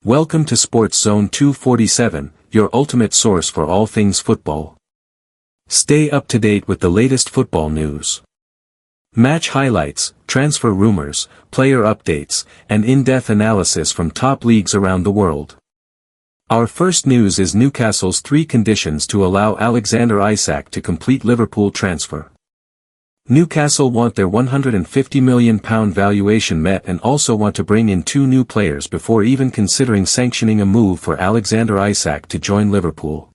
Welcome to Sports Zone 247, your ultimate source for all things football. Stay up to date with the latest football news. Match highlights, transfer rumors, player updates, and in-depth analysis from top leagues around the world. Our first news is Newcastle's 3 conditions to allow Alexander Isak to complete Liverpool transfer. Newcastle want their £150 million valuation met and also want to bring in 2 new players before even considering sanctioning a move for Alexander Isak to join Liverpool.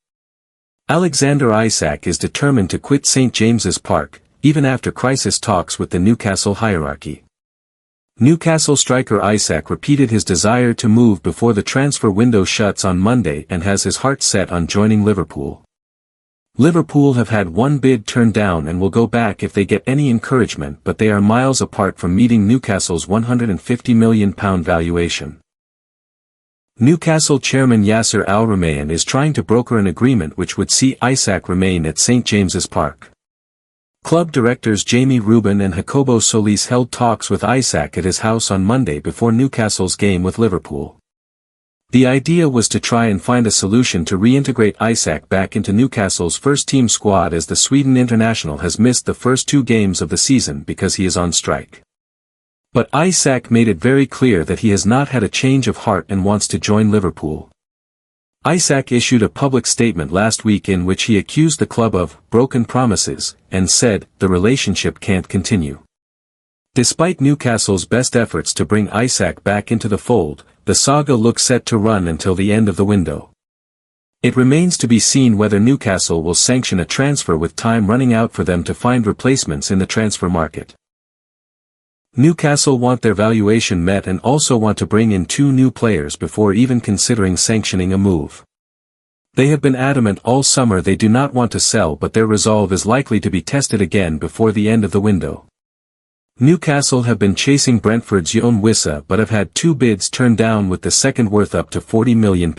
Alexander Isak is determined to quit St James's Park, even after crisis talks with the Newcastle hierarchy. Newcastle striker Isak repeated his desire to move before the transfer window shuts on Monday and has his heart set on joining Liverpool. Liverpool have had 1 bid turned down and will go back if they get any encouragement, but they are miles apart from meeting Newcastle's £150 million valuation. Newcastle chairman Yasser Al-Rumayyan is trying to broker an agreement which would see Isak remain at St James's Park. Club directors Jamie Rubin and Jacobo Solis held talks with Isak at his house on Monday before Newcastle's game with Liverpool. The idea was to try and find a solution to reintegrate Isak back into Newcastle's first-team squad, as the Sweden international has missed the first 2 games of the season because he is on strike. But Isak made it very clear that he has not had a change of heart and wants to join Liverpool. Isak issued a public statement last week in which he accused the club of broken promises and said the relationship can't continue. Despite Newcastle's best efforts to bring Isak back into the fold, the saga looks set to run until the end of the window. It remains to be seen whether Newcastle will sanction a transfer with time running out for them to find replacements in the transfer market. Newcastle want their valuation met and also want to bring in 2 new players before even considering sanctioning a move. They have been adamant all summer they do not want to sell, but their resolve is likely to be tested again before the end of the window. Newcastle have been chasing Brentford's Yoane Wissa but have had 2 bids turned down, with the second worth up to £40 million.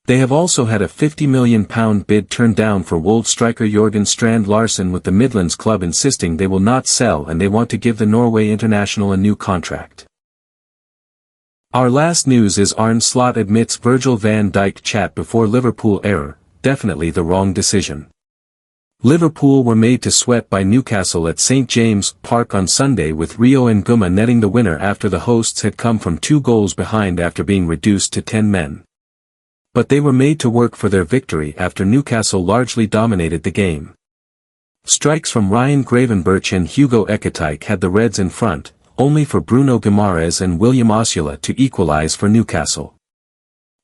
They have also had a £50 million bid turned down for Wolves striker Jørgen Strand Larsen, with the Midlands club insisting they will not sell and they want to give the Norway international a new contract. Our last news is Arne Slot admits Virgil van Dijk chat before Liverpool error, definitely the wrong decision. Liverpool were made to sweat by Newcastle at St James' Park on Sunday, with Rio Nguma netting the winner after the hosts had come from 2 goals behind after being reduced to 10 men. But they were made to work for their victory after Newcastle largely dominated the game. Strikes from Ryan Gravenberch and Hugo Ekitike had the Reds in front, only for Bruno Guimaraes and William Osula to equalise for Newcastle.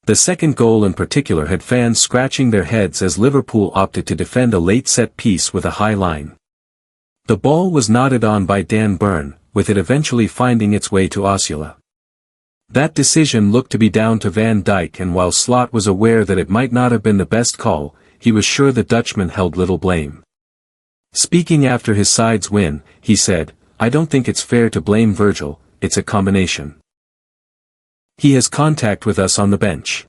The second goal in particular had fans scratching their heads as Liverpool opted to defend a late set piece with a high line. The ball was nodded on by Dan Burn, with it eventually finding its way to Osula. That decision looked to be down to Van Dijk, and while Slot was aware that it might not have been the best call, he was sure the Dutchman held little blame. Speaking after his side's win, he said, "I don't think it's fair to blame Virgil, it's a combination. He has contact with us on the bench.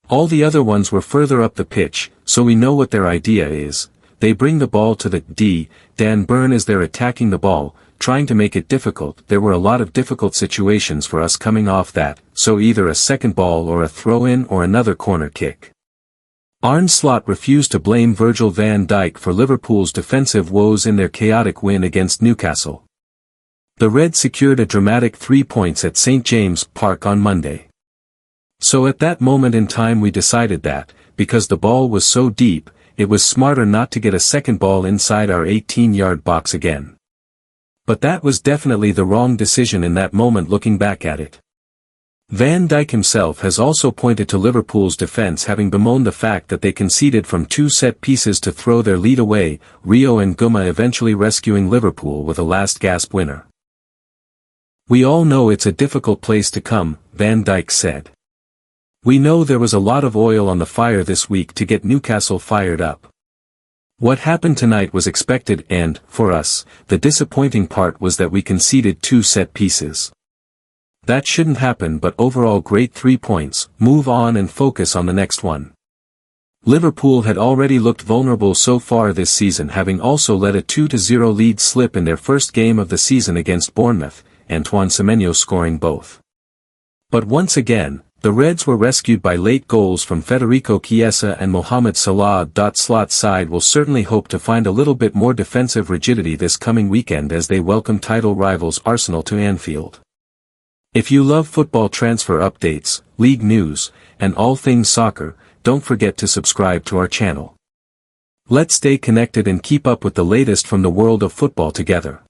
All the other ones were further up the pitch, so we know what their idea is. They bring the ball to the D, Dan Burn as they're attacking the ball, trying to make it difficult. There were a lot of difficult situations for us coming off that, so either a second ball or a throw-in or another corner kick." Arne Slot refused to blame Virgil van Dijk for Liverpool's defensive woes in their chaotic win against Newcastle. The Reds secured a dramatic 3 points at St James' Park on Monday. "So at that moment in time we decided that, because the ball was so deep, it was smarter not to get a second ball inside our 18-yard box again. But that was definitely the wrong decision in that moment looking back at it." Van Dijk himself has also pointed to Liverpool's defence having bemoaned the fact that they conceded from 2 set pieces to throw their lead away, Rio Nguma eventually rescuing Liverpool with a last-gasp winner. "We all know it's a difficult place to come," Van Dijk said. "We know there was a lot of oil on the fire this week to get Newcastle fired up. What happened tonight was expected and, for us, the disappointing part was that we conceded 2 set pieces. That shouldn't happen, but overall great 3 points, move on and focus on the next one." Liverpool had already looked vulnerable so far this season, having also let a 2-0 lead slip in their first game of the season against Bournemouth, Antoine Semenyo scoring both. But once again, the Reds were rescued by late goals from Federico Chiesa and Mohamed Salah. Slot's side will certainly hope to find a little bit more defensive rigidity this coming weekend as they welcome title rivals Arsenal to Anfield. If you love football transfer updates, league news, and all things soccer, don't forget to subscribe to our channel. Let's stay connected and keep up with the latest from the world of football together.